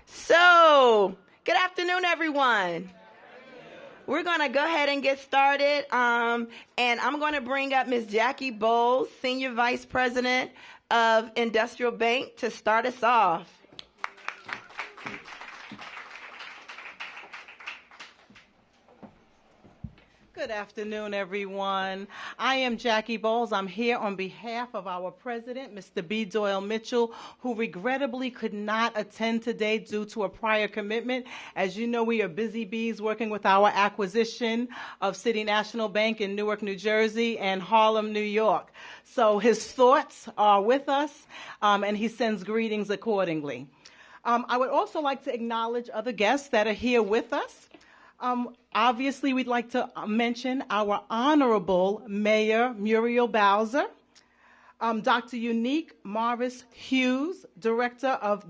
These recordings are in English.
So, good afternoon, everyone. We're going to go ahead and get started, and I'm going to bring up Ms. Jackie Bowles, Senior Vice President of Industrial Bank, to start us off. Good afternoon, everyone. I am Jackie Bowles. I'm here on behalf of our president, Mr. B. Doyle Mitchell, who regrettably could not attend today due to a prior commitment. As you know, we are busy bees working with our acquisition of City National Bank in Newark, New Jersey, and Harlem, New York. So his thoughts are with us, and he sends greetings accordingly. I would also like to acknowledge other guests that are here with us. Obviously, we'd like to mention our Honorable Mayor Muriel Bowser, Dr. Unique Morris Hughes, Director of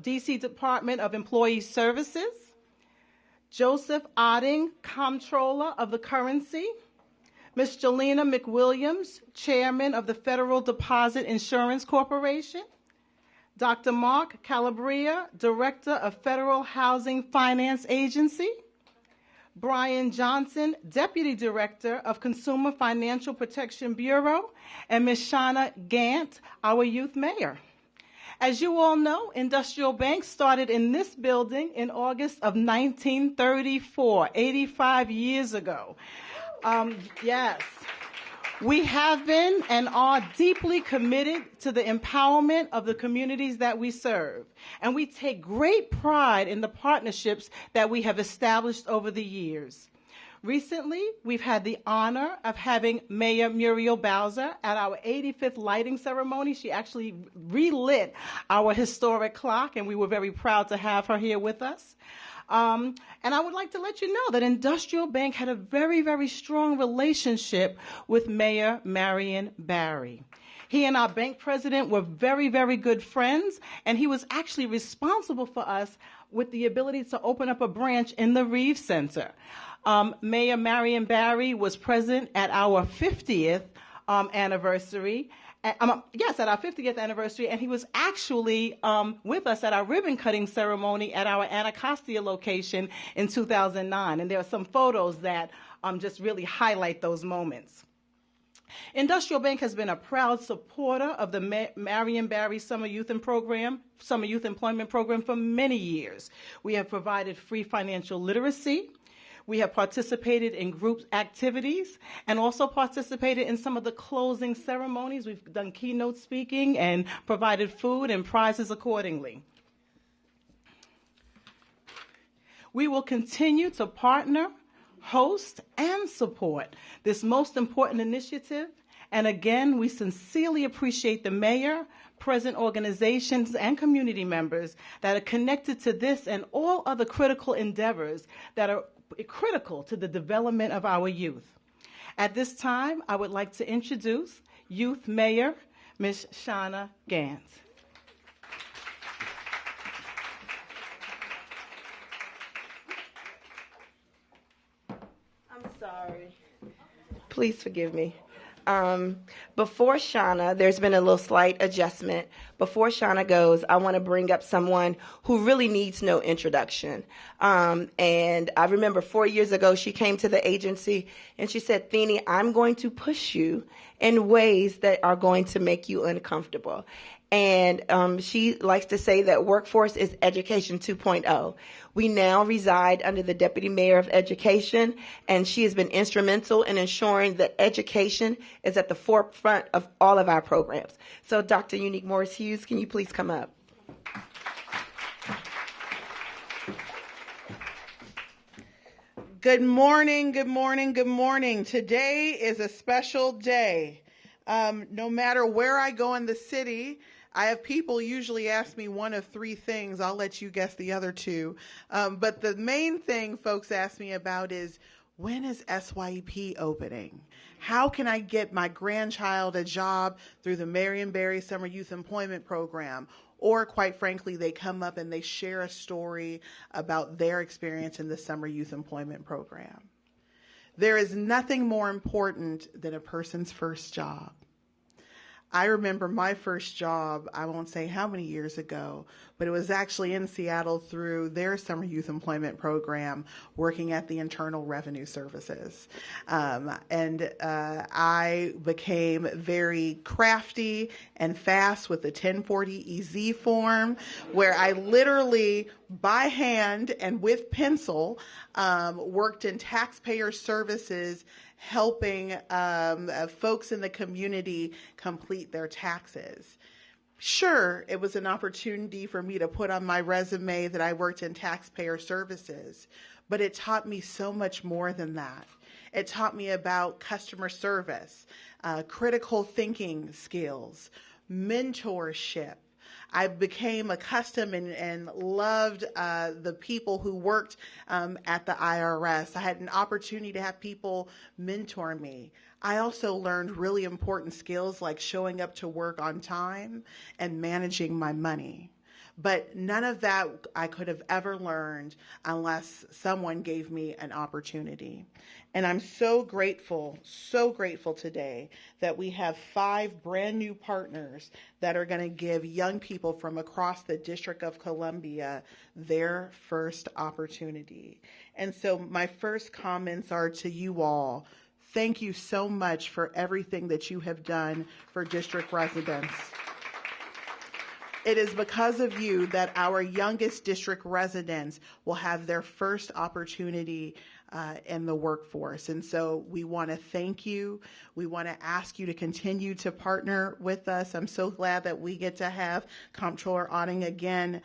D.C. Department of Employee Services, Joseph Otting, Comptroller of the Currency, Ms. Jelena McWilliams, Chairman of the Federal Deposit Insurance Corporation, Dr. Mark Calabria, Director of Federal Housing Finance Agency, Brian Johnson, Deputy Director of Consumer Financial Protection Bureau, and Ms. Shauna Gant, our Youth Mayor. As you all know, Industrial Bank started in this building in August of 1934, 85 years ago. Yes. We have been and are deeply committed to the empowerment of the communities that we serve, and we take great pride in the partnerships that we have established over the years. Recently, we've had the honor of having Mayor Muriel Bowser at our 85th lighting ceremony. She actually relit our historic clock, and we were very proud to have her here with us. And I would like to let you know that Industrial Bank had a very, very strong relationship with Mayor Marion Barry. He and our bank president were very, very good friends, and he was actually responsible for us with the ability to open up a branch in the Reeves Center. Mayor Marion Barry was present at our 50th anniversary. At our 50th anniversary, and he was actually with us at our ribbon cutting ceremony at our Anacostia location in 2009. And there are some photos that just really highlight those moments. Industrial Bank has been a proud supporter of the Marion Barry Summer Youth Employment Program for many years. We have provided free financial literacy. We have participated in group activities and also participated in some of the closing ceremonies. We've done keynote speaking and provided food and prizes accordingly. We will continue to partner, host, and support this most important initiative. And again, we sincerely appreciate the mayor, present organizations, and community members that are connected to this and all other critical endeavors that are critical to the development of our youth. At this time, I would like to introduce Youth Mayor, Ms. Shauna Gant. I'm sorry. Please forgive me. Before Shauna, there's been a little slight adjustment. Before Shauna goes, I want to bring up someone who really needs no introduction. And I remember 4 years ago, she came to the agency and she said, "Thenie, I'm going to push you in ways that are going to make you uncomfortable." And she likes to say that workforce is education 2.0. We now reside under the Deputy Mayor of Education, and she has been instrumental in ensuring that education is at the forefront of all of our programs. So Dr. Unique Morris Hughes, can you please come up? Good morning, good morning, good morning. Today is a special day. No matter where I go in the city, I have people usually ask me one of three things. I'll let you guess the other two. But the main thing folks ask me about is, when is SYEP opening? How can I get my grandchild a job through the Marion Barry Summer Youth Employment Program? Or quite frankly, they come up and they share a story about their experience in the Summer Youth Employment Program. There is nothing more important than a person's first job. I remember my first job, I won't say how many years ago, but it was actually in Seattle through their summer youth employment program, working at the Internal Revenue Services. I became very crafty and fast with the 1040 EZ form, where I literally, by hand and with pencil, worked in taxpayer services, helping folks in the community complete their taxes. Sure, it was an opportunity for me to put on my resume that I worked in taxpayer services, but it taught me so much more than that. It taught me about customer service, critical thinking skills, mentorship. I became accustomed and loved the people who worked at the IRS. I had an opportunity to have people mentor me. I also learned really important skills like showing up to work on time and managing my money. But none of that I could have ever learned unless someone gave me an opportunity. And I'm so grateful today that we have 5 brand new partners that are going to give young people from across the District of Columbia their first opportunity. And so my first comments are to you all. Thank you so much for everything that you have done for district residents. It is because of you that our youngest district residents will have their first opportunity in the workforce. And so we want to thank you. We want to ask you to continue to partner with us. I'm so glad that we get to have Comptroller Otting again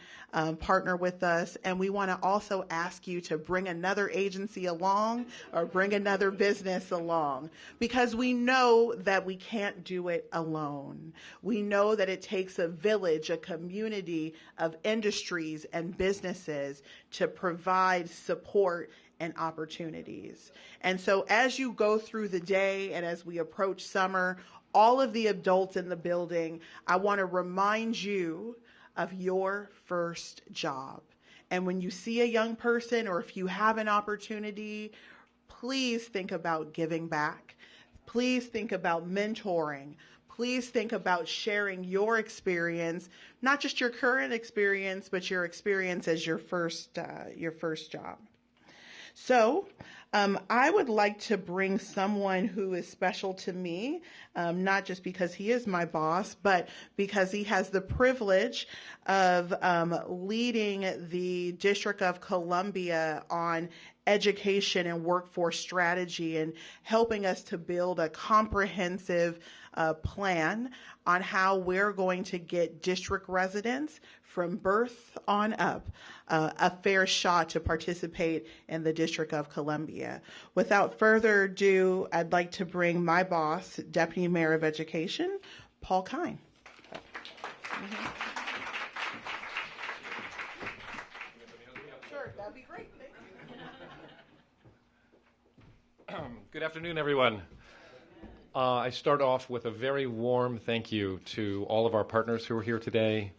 partner with us. And we want to also ask you to bring another agency along or bring another business along, because we know that we can't do it alone. We know that it takes a village, a community of industries and businesses to provide support and opportunities. And so as you go through the day and as we approach summer, all of the adults in the building, I want to remind you of your first job. And when you see a young person or if you have an opportunity, please think about giving back. Please think about mentoring. Please think about sharing your experience, not just your current experience, but your experience as your first job. So I would like to bring someone who is special to me, not just because he is my boss, but because he has the privilege of leading the District of Columbia on education and workforce strategy and helping us to build a comprehensive plan on how we're going to get district residents from birth on up a fair shot to participate in the District of Columbia. Without further ado, I'd like to bring my boss, Deputy Mayor of Education, Paul Kine. Sure, that'd be great. Thank you. Good afternoon, everyone. I start off with a very warm thank you to all of our partners who are here today,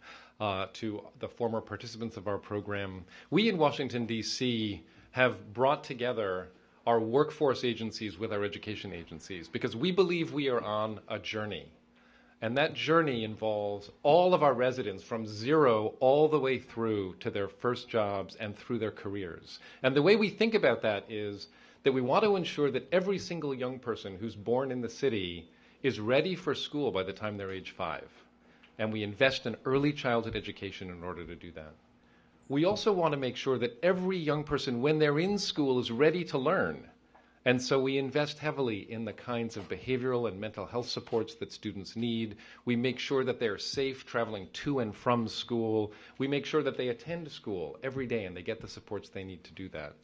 to the former participants of our program. We in Washington, D.C. have brought together our workforce agencies with our education agencies because we believe we are on a journey. And that journey involves all of our residents from zero all the way through to their first jobs and through their careers. And the way we think about that is that we want to ensure that every single young person who's born in the city is ready for school by the time they're age 5. And we invest in early childhood education in order to do that. We also want to make sure that every young person, when they're in school, is ready to learn. And so we invest heavily in the kinds of behavioral and mental health supports that students need. We make sure that they're safe traveling to and from school. We make sure that they attend school every day and they get the supports they need to do that.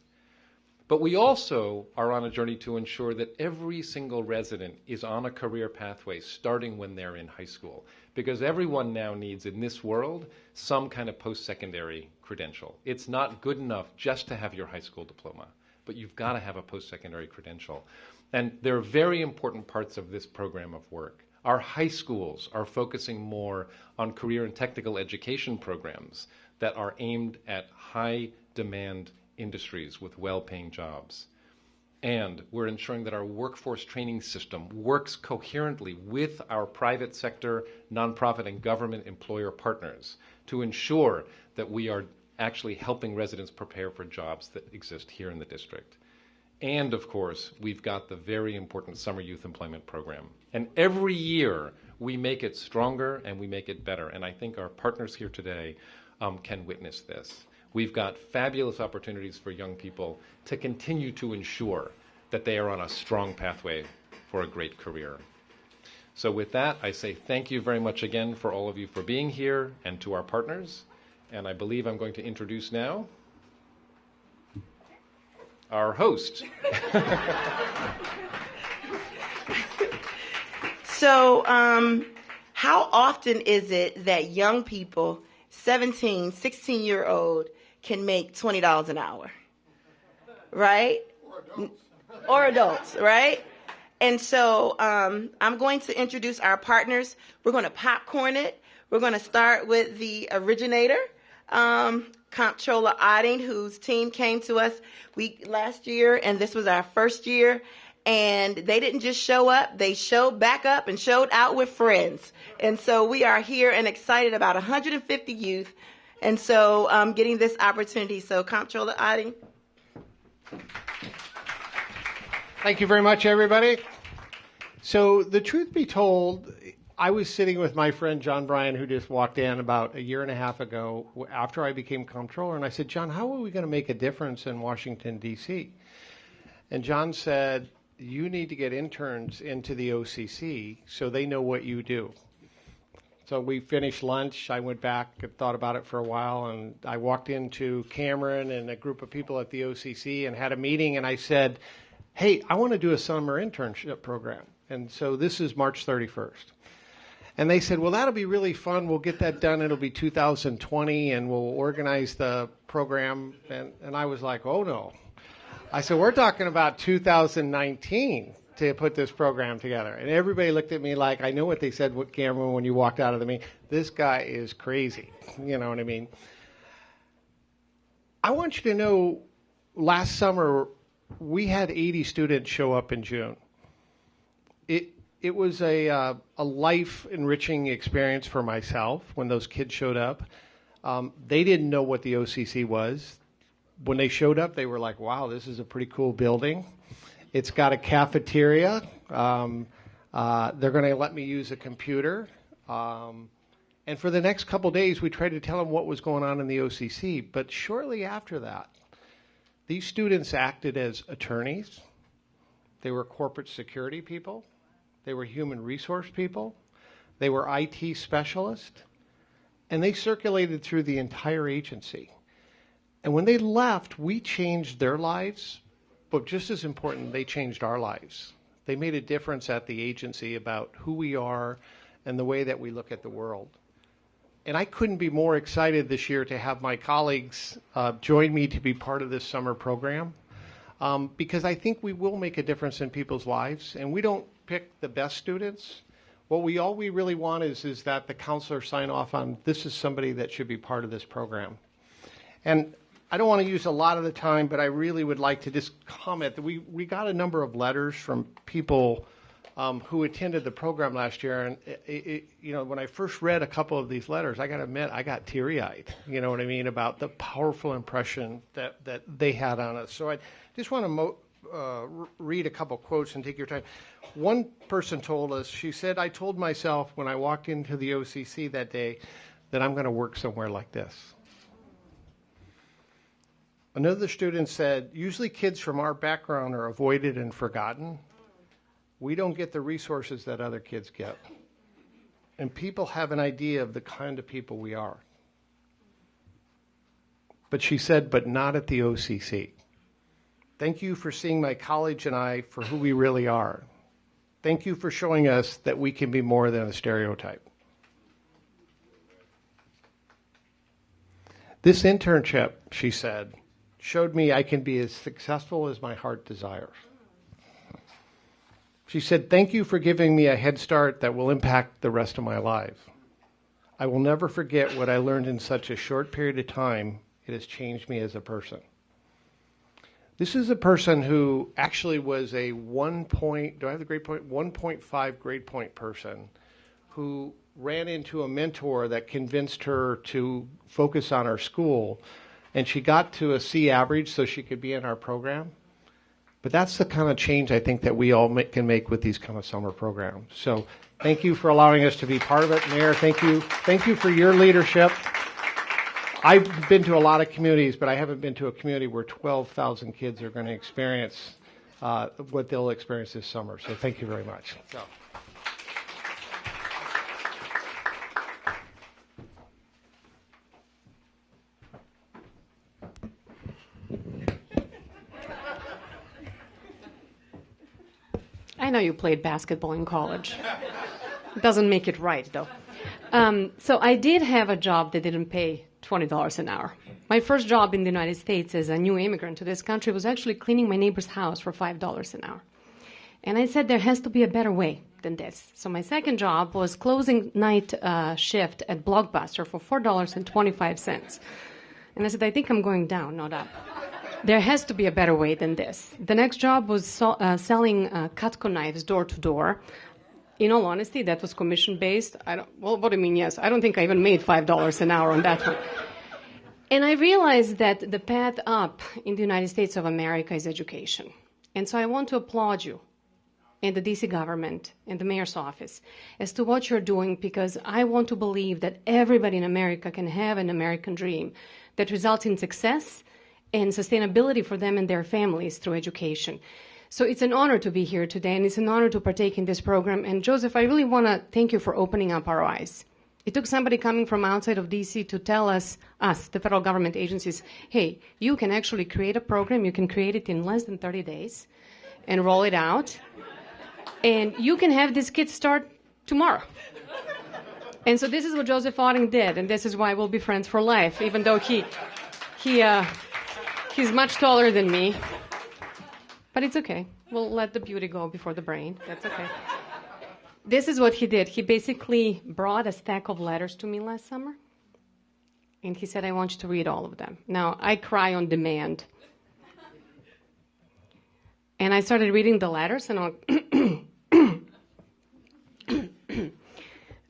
But we also are on a journey to ensure that every single resident is on a career pathway starting when they're in high school. Because everyone now needs, in this world, some kind of post-secondary credential. It's not good enough just to have your high school diploma, but you've got to have a post-secondary credential. And there are very important parts of this program of work. Our high schools are focusing more on career and technical education programs that are aimed at high-demand industries with well-paying jobs. And we're ensuring that our workforce training system works coherently with our private sector, nonprofit, and government employer partners to ensure that we are actually helping residents prepare for jobs that exist here in the district. And of course, we've got the very important Summer Youth Employment Program. And every year, we make it stronger and we make it better. And I think our partners here today can witness this. We've got fabulous opportunities for young people to continue to ensure that they are on a strong pathway for a great career. So with that, I say thank you very much again for all of you for being here and to our partners. And I believe I'm going to introduce now our host. So, how often is it that young people, 17, 16-year-old, can make $20 an hour? Right? Or adults, right? And so I'm going to introduce our partners. We're going to popcorn it. We're going to start with the originator, Comptroller Otting, whose team came to us last year, and this was our first year. And they didn't just show up, they showed back up and showed out with friends. And so we are here and excited about 150 youth. And so getting this opportunity. So Comptroller Otting. Thank you very much, everybody. So the truth be told, I was sitting with my friend John Bryan, who just walked in about a year and a half ago after I became comptroller. And I said, John, how are we going to make a difference in Washington, D.C.? And John said, you need to get interns into the OCC so they know what you do. So we finished lunch. I went back and thought about it for a while, and I walked into Cameron and a group of people at the OCC and had a meeting, and I said, hey, I want to do a summer internship program. And so this is March 31st. And they said, well, that'll be really fun. We'll get that done. It'll be 2020, and we'll organize the program. And I was like, oh, no. I said, we're talking about 2019 to put this program together. And everybody looked at me like, I know what they said with Cameron when you walked out of the meeting. This guy is crazy. You know what I mean? I want you to know, last summer, we had 80 students show up in June. It was a life-enriching experience for myself when those kids showed up. They didn't know what the OCC was. When they showed up, they were like, wow, this is a pretty cool building. It's got a cafeteria. They're going to let me use a computer. And for the next couple days, we tried to tell them what was going on in the OCC. But shortly after that, these students acted as attorneys. They were corporate security people. They were human resource people. They were IT specialists. And they circulated through the entire agency. And when they left, we changed their lives, but just as important, they changed our lives. They made a difference at the agency about who we are and the way that we look at the world. And I couldn't be more excited this year to have my colleagues join me to be part of this summer program, because I think we will make a difference in people's lives. And we don't pick the best students. All we really want is that the counselor sign off on this is somebody that should be part of this program. And I don't want to use a lot of the time, but I really would like to just comment that we got a number of letters from people who attended the program last year. And, when I first read a couple of these letters, I got to admit, I got teary-eyed, you know what I mean, about the powerful impression that they had on us. So I just want to read a couple quotes and take your time. One person told us, she said, I told myself when I walked into the OCC that day that I'm going to work somewhere like this. Another student said, usually kids from our background are avoided and forgotten. We don't get the resources that other kids get. And people have an idea of the kind of people we are. But she said, but not at the OCC. Thank you for seeing my college and I for who we really are. Thank you for showing us that we can be more than a stereotype. This internship, she said, showed me I can be as successful as my heart desires. She said, thank you for giving me a head start that will impact the rest of my life. I will never forget what I learned in such a short period of time. It has changed me as a person. This is a person who actually was a do I have the grade point? 1.5 grade point person who ran into a mentor that convinced her to focus on her school, and she got to a C average so she could be in our program. But that's the kind of change I think that we all can make with these kind of summer programs. So thank you for allowing us to be part of it. Mayor, thank you for your leadership. I've been to a lot of communities, but I haven't been to a community where 12,000 kids are going to experience what they'll experience this summer. So thank you very much. So. I know you played basketball in college. It doesn't make it right, though. So I did have a job that didn't pay $20 an hour. My first job in the United States as a new immigrant to this country was actually cleaning my neighbor's house for $5 an hour. And I said there has to be a better way than this. So my second job was closing night shift at Blockbuster for $4.25. And I said, I think I'm going down, not up. There has to be a better way than this. The next job was selling Cutco knives door to door. In all honesty, that was commission-based. Well, what do you mean, yes? I don't think I even made $5 an hour on that one. And I realized that the path up in the United States of America is education. And so I want to applaud you and the D.C. government and the mayor's office as to what you're doing, because I want to believe that everybody in America can have an American dream that results in success and sustainability for them and their families through education. So it's an honor to be here today, and it's an honor to partake in this program. And Joseph, I really want to thank you for opening up our eyes. It took somebody coming from outside of D.C. to tell us, the federal government agencies, hey, you can actually create a program. You can create it in less than 30 days and roll it out. And you can have these kids start tomorrow. And so this is what Joseph Otting did, and this is why we'll be friends for life, even though he's much taller than me. But it's okay. We'll let the beauty go before the brain. That's okay. This is what he did. He basically brought a stack of letters to me last summer. And he said, I want you to read all of them. Now, I cry on demand. And I started reading the letters, and I'm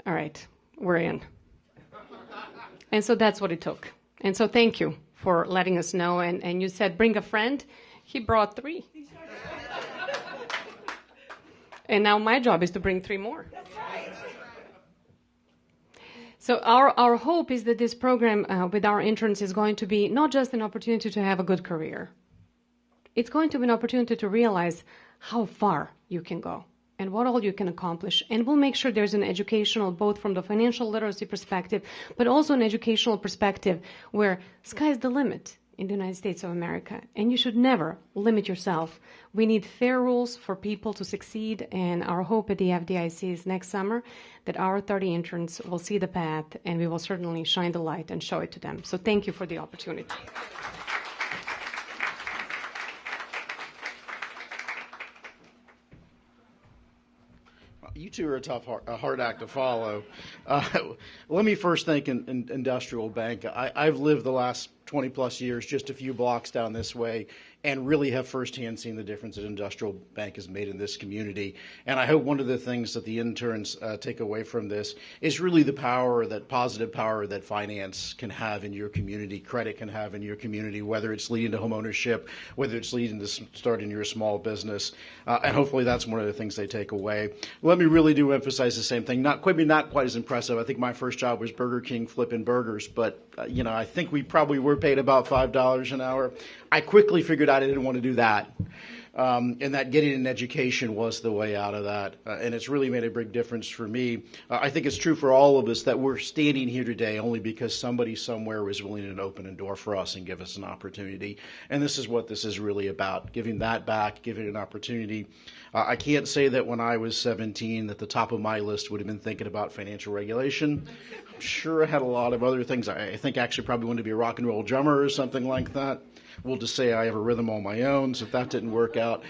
all right, we're in. And so that's what it took. And so thank you for letting us know. And you said, bring a friend. He brought 3. And now my job is to bring 3 more. So our hope is that this program with our interns is going to be not just an opportunity to have a good career. It's going to be an opportunity to realize how far you can go and what all you can accomplish. And we'll make sure there's an educational, both from the financial literacy perspective, but also an educational perspective where sky's the limit in the United States of America. And you should never limit yourself. We need fair rules for people to succeed. And our hope at the FDIC is next summer that our 30 interns will see the path, and we will certainly shine the light and show it to them. So thank you for the opportunity. You two are a hard act to follow. Let me first thank Industrial Bank. I've lived the last 20 plus years just a few blocks down this way and really have firsthand seen the difference that Industrial Bank has made in this community. And I hope one of the things that the interns take away from this is really the power, that positive power that finance can have in your community, credit can have in your community, whether it's leading to home ownership, whether it's leading to starting your small business. And hopefully that's one of the things they take away. Let me really do emphasize the same thing. Not quite as impressive. I think my first job was Burger King flipping burgers, but I think we probably were paid about $5 an hour. I quickly figured out I didn't want to do that. And that getting an education was the way out of that. And it's really made a big difference for me. I think it's true for all of us that we're standing here today only because somebody somewhere was willing to open a door for us and give us an opportunity. And this is what this is really about, giving that back, giving an opportunity. I can't say that when I was 17 that the top of my list would have been thinking about financial regulation. I'm sure I had a lot of other things. I think actually probably wanted to be a rock and roll drummer or something like that. We'll just say I have a rhythm on my own, so if that didn't work out.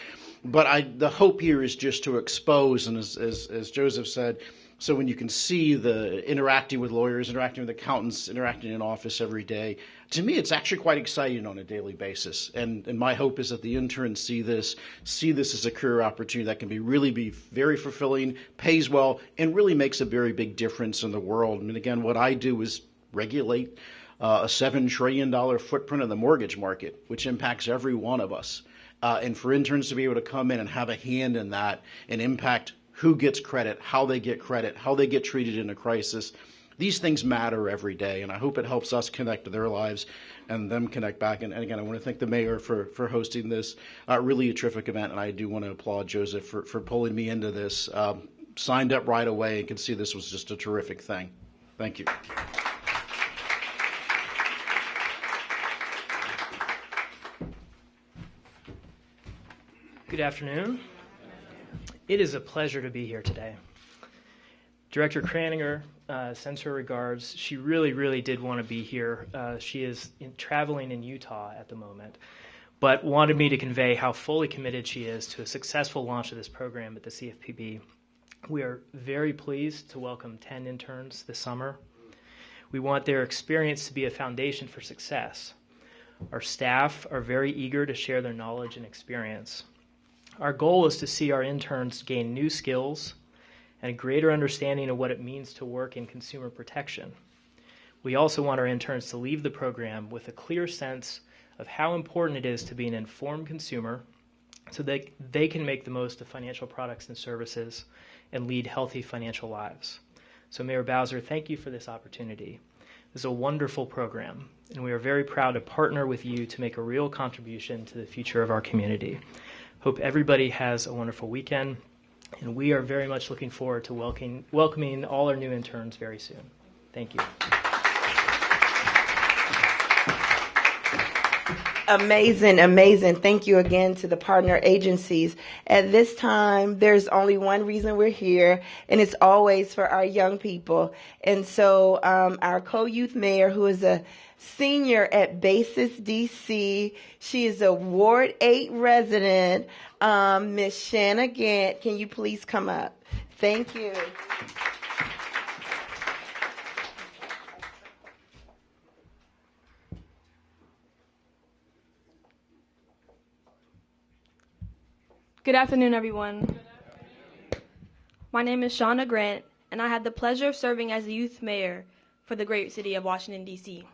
But the hope here is just to expose, and as Joseph said, So when you can see the interacting with lawyers, interacting with accountants, interacting in office every day, to me it's actually quite exciting on a daily basis. And my hope is that the interns see this as a career opportunity that can be very fulfilling, pays well, and really makes a very big difference in the world. I mean, again, what I do is regulate a $7 trillion footprint in the mortgage market, which impacts every one of us. And for interns to be able to come in and have a hand in that and impact who gets credit, how they get treated in a crisis. These things matter every day, and I hope it helps us connect to their lives and them connect back. And again, I want to thank the mayor for hosting this. Really a terrific event, and I do want to applaud Joseph for pulling me into this. Signed up right away and could see this was just a terrific thing. Thank you. Good afternoon. It is a pleasure to be here today. Director Kraninger sends her regards. She really did want to be here. She is traveling in Utah at the moment, but wanted me to convey how fully committed she is to a successful launch of this program at the CFPB. We are very pleased to welcome 10 interns this summer. We want their experience to be a foundation for success. Our staff are very eager to share their knowledge and experience. Our goal is to see our interns gain new skills and a greater understanding of what it means to work in consumer protection. We also want our interns to leave the program with a clear sense of how important it is to be an informed consumer so that they can make the most of financial products and services and lead healthy financial lives. So Mayor Bowser, thank you for this opportunity. This is a wonderful program, and we are very proud to partner with you to make a real contribution to the future of our community. Hope everybody has a wonderful weekend, and we are very much looking forward to welcoming all our new interns very soon. Thank you. Amazing. Thank you again to the partner agencies. At this time, there's only one reason we're here, and it's always for our young people. And so our co-youth mayor, who is a senior at Basis DC, she is a Ward 8 resident, Miss Shanna Gant. Can you please come up? Thank you. Good afternoon, everyone. My name is Shauna Grant, and I had the pleasure of serving as the youth mayor for the great city of Washington, D.C.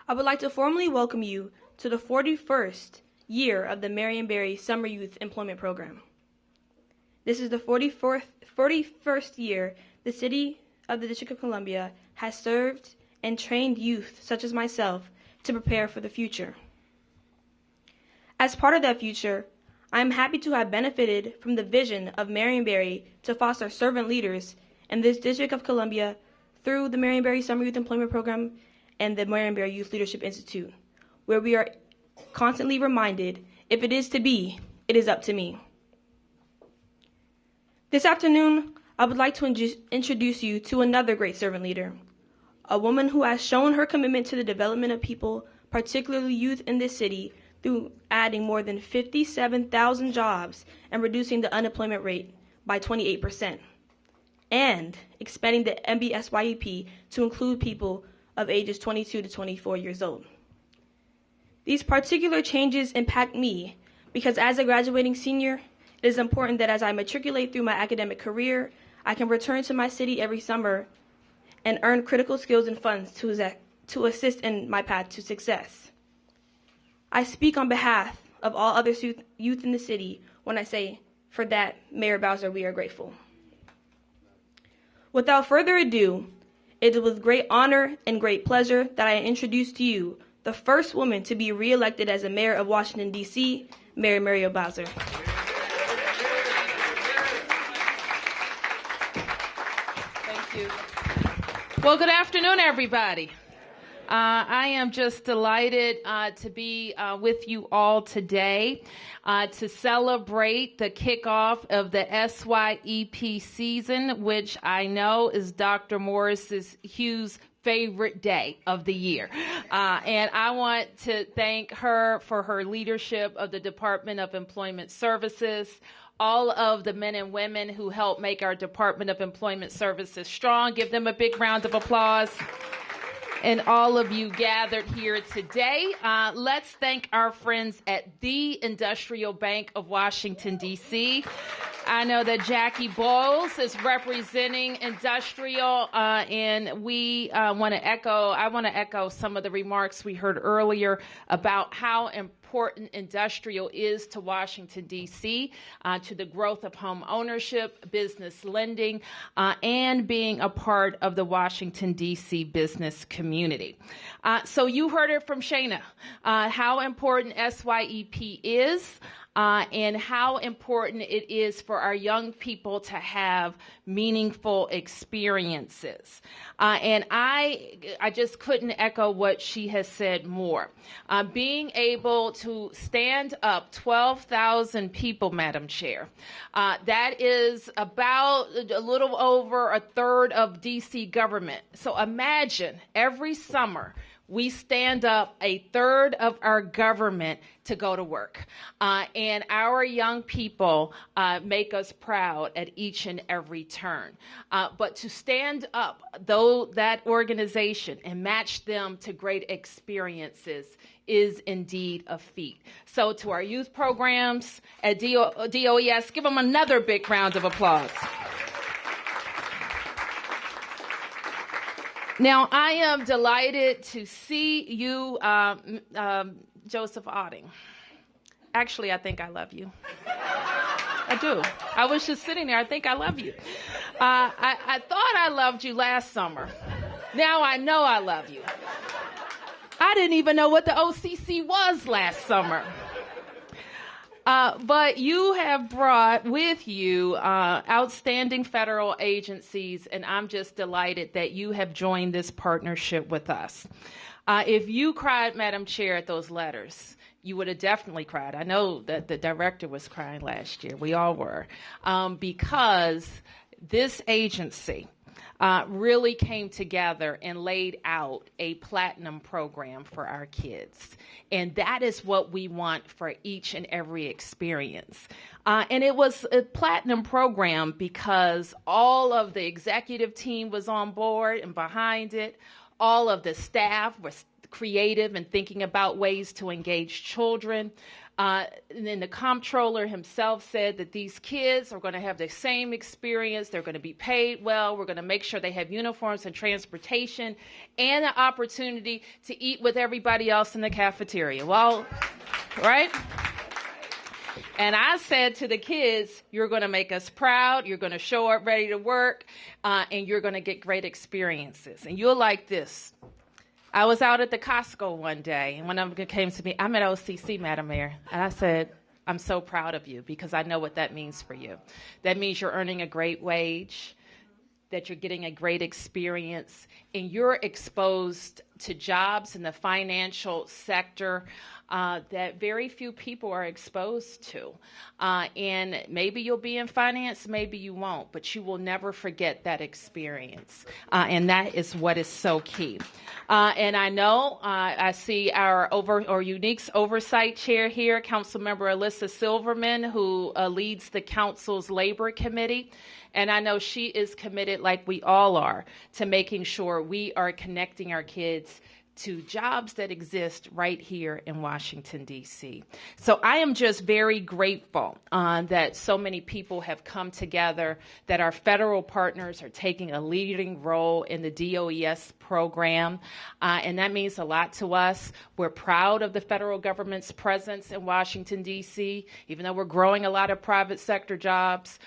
I would like to formally welcome you to the 41st year of the Marion Summer Youth Employment Program. This is the 41st year the City of the District of Columbia has served and trained youth such as myself to prepare for the future. As part of that future, I am happy to have benefited from the vision of Marion to foster servant leaders in this District of Columbia through the Marion Summer Youth Employment Program and the Marion Youth Leadership Institute, where we are constantly reminded, if it is to be, it is up to me. This afternoon, I would like to introduce you to another great servant leader, a woman who has shown her commitment to the development of people, particularly youth in this city, through adding more than 57,000 jobs and reducing the unemployment rate by 28%, and expanding the MBSYEP to include people of ages 22 to 24 years old. These particular changes impact me because as a graduating senior, it is important that as I matriculate through my academic career, I can return to my city every summer and earn critical skills and funds to assist in my path to success. I speak on behalf of all other youth in the city when I say, for that, Mayor Bowser, we are grateful. Without further ado, it is with great honor and great pleasure that I introduce to you the first woman to be reelected as the mayor of Washington, D.C., Mayor Muriel Bowser. Thank you. Well, good afternoon, everybody. I am just delighted to be with you all today to celebrate the kickoff of the SYEP season, which I know is Dr. Hugh's favorite day of the year. And I want to thank her for her leadership of the Department of Employment Services, all of the men and women who help make our Department of Employment Services strong. Give them a big round of applause. And all of you gathered here today, let's thank our friends at the Industrial Bank of Washington, D.C. I know that Jackie Bowles is representing Industrial, and I want to echo some of the remarks we heard earlier about how important Industrial is to Washington, D.C., to the growth of home ownership, business lending, and being a part of the Washington, D.C. business community. So you heard it from Shana, how important SYEP is, and how important it is for our young people to have meaningful experiences. And I just couldn't echo what she has said more. Being able to stand up 12,000 people, Madam Chair, that is about a little over a third of D.C. government. So imagine every summer we stand up a third of our government to go to work. And our young people make us proud at each and every turn. But to stand up that organization and match them to great experiences is indeed a feat. So to our youth programs at DOES, give them another big round of applause. Now, I am delighted to see you, Joseph Otting. Actually, I think I love you. I do. I was just sitting there. I think I love you. I thought I loved you last summer. Now I know I love you. I didn't even know what the OCC was last summer. But you have brought with you outstanding federal agencies, and I'm just delighted that you have joined this partnership with us. If you cried, Madam Chair, at those letters, you would have definitely cried. I know that the director was crying last year. We all were. Because this agency really came together and laid out a platinum program for our kids. And that is what we want for each and every experience. And it was a platinum program because all of the executive team was on board and behind it. All of the staff was creative and thinking about ways to engage children. And then the comptroller himself said that these kids are going to have the same experience. They're going to be paid well. We're going to make sure they have uniforms and transportation and an opportunity to eat with everybody else in the cafeteria. Well, right? And I said to the kids, you're going to make us proud. You're going to show up ready to work, and you're going to get great experiences. And you'll like this. I was out at the Costco one day, and one of them came to me, I'm at OCC, Madam Mayor. And I said, I'm so proud of you because I know what that means for you. That means you're earning a great wage, that you're getting a great experience, and you're exposed to jobs in the financial sector that very few people are exposed to. And maybe you'll be in finance, maybe you won't, but you will never forget that experience. And that is what is so key. And I know I see our Unique's Oversight Chair here, Councilmember Alyssa Silverman, who leads the Council's Labor Committee. And I know she is committed, like we all are, to making sure we are connecting our kids to jobs that exist right here in Washington, D.C. So I am just very grateful that so many people have come together, that our federal partners are taking a leading role in the DOES program, and that means a lot to us. We're proud of the federal government's presence in Washington, D.C. Even though we're growing a lot of private sector jobs,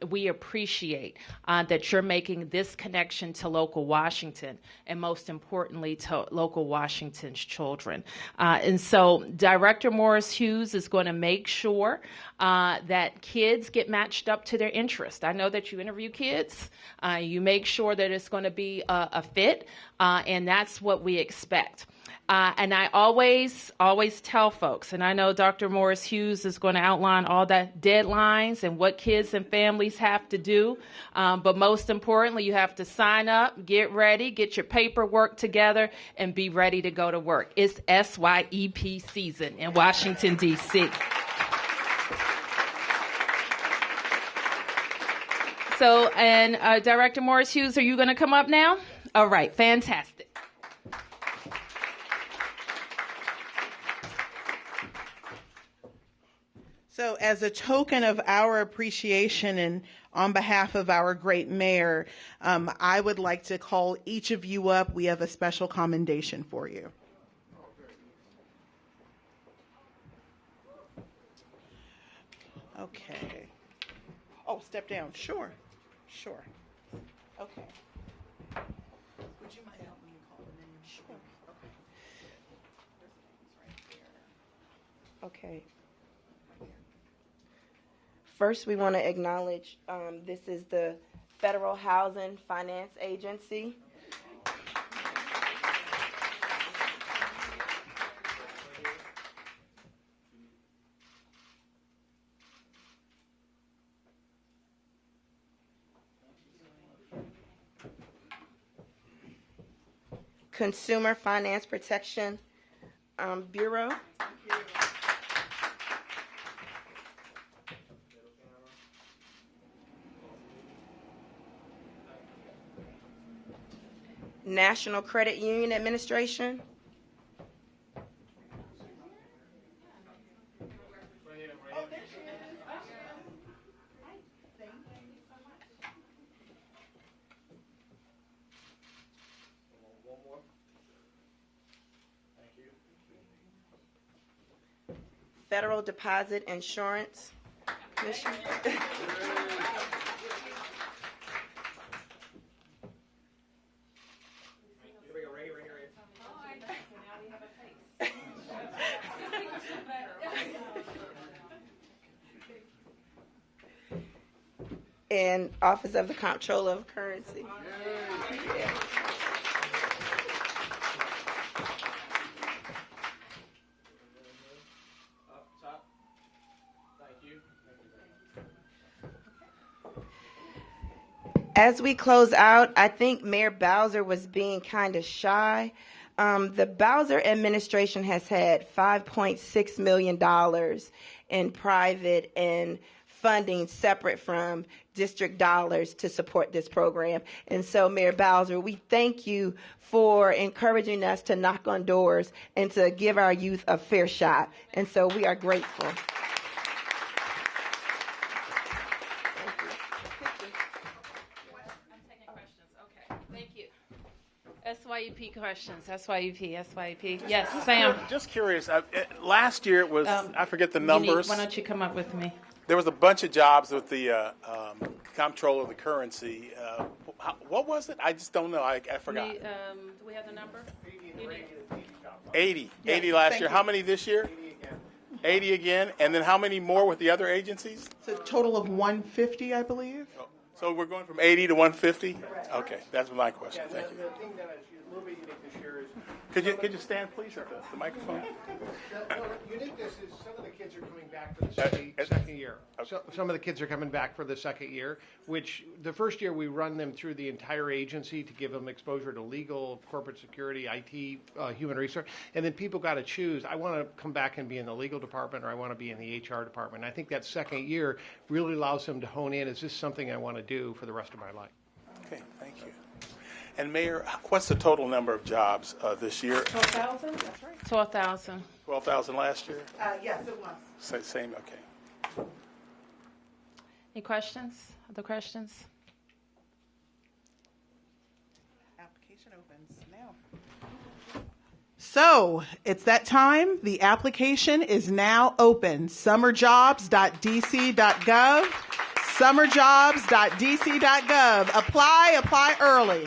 we appreciate that you're making this connection to local Washington, and most importantly, to local Washington's children. And so Director Morris Hughes is going to make sure that kids get matched up to their interest. I know that you interview kids. You make sure that it's going to be a fit, and that's what we expect. And I always tell folks, and I know Dr. Morris Hughes is going to outline all the deadlines and what kids and families have to do. But most importantly, you have to sign up, get ready, get your paperwork together, and be ready to go to work. It's SYEP season in Washington, D.C. So, and Director Morris Hughes, are you going to come up now? All right, fantastic. So as a token of our appreciation and on behalf of our great mayor, I would like to call each of you up. We have a special commendation for you. Okay. Oh, step down. Sure. Sure. Okay. Would you mind helping me call the name? Sure. Okay. Okay. First, we want to acknowledge this is the Federal Housing Finance Agency. Consumer Finance Protection Bureau. National Credit Union Administration. Federal Deposit Insurance Commission. And Office of the Comptroller of Currency. Yeah. As we close out, I think Mayor Bowser was being kind of shy. The Bowser administration has had $5.6 million in private and funding separate from district dollars to support this program. And so, Mayor Bowser, we thank you for encouraging us to knock on doors and to give our youth a fair shot. And so we are grateful. SYEP questions. SYEP. Yes, Sam. Just curious. Last year it was, I forget the numbers. Why don't you come up with me? There was a bunch of jobs with the comptroller of the currency. What was it? I just don't know. I forgot. Do we have the number? 80. Yes, 80 last thank year. you. How many this year? 80 again. And then how many more with the other agencies? It's a total of 150, I believe. So we're going from 80 to 150? Okay, that's my question. Thank you. The thing that is a little bit unique this year is Could you stand, please, at the microphone? the uniqueness is some of the kids are coming back for the second year. So, some of the kids are coming back for the second year, which the first year we run them through the entire agency to give them exposure to legal, corporate security, IT, human resource, and then people got to choose. I want to come back and be in the legal department, or I want to be in the HR department. And I think that second year really allows them to hone in. Is this something I want to do for the rest of my life? Okay, thank you. And Mayor, what's the total number of jobs this year? 12,000? That's right. 12,000. 12,000 last year? Yes, it was. Same, okay. Any questions? Other questions? Application opens now. So it's that time. The application is now open. Summerjobs.dc.gov. Summerjobs.dc.gov. Apply early.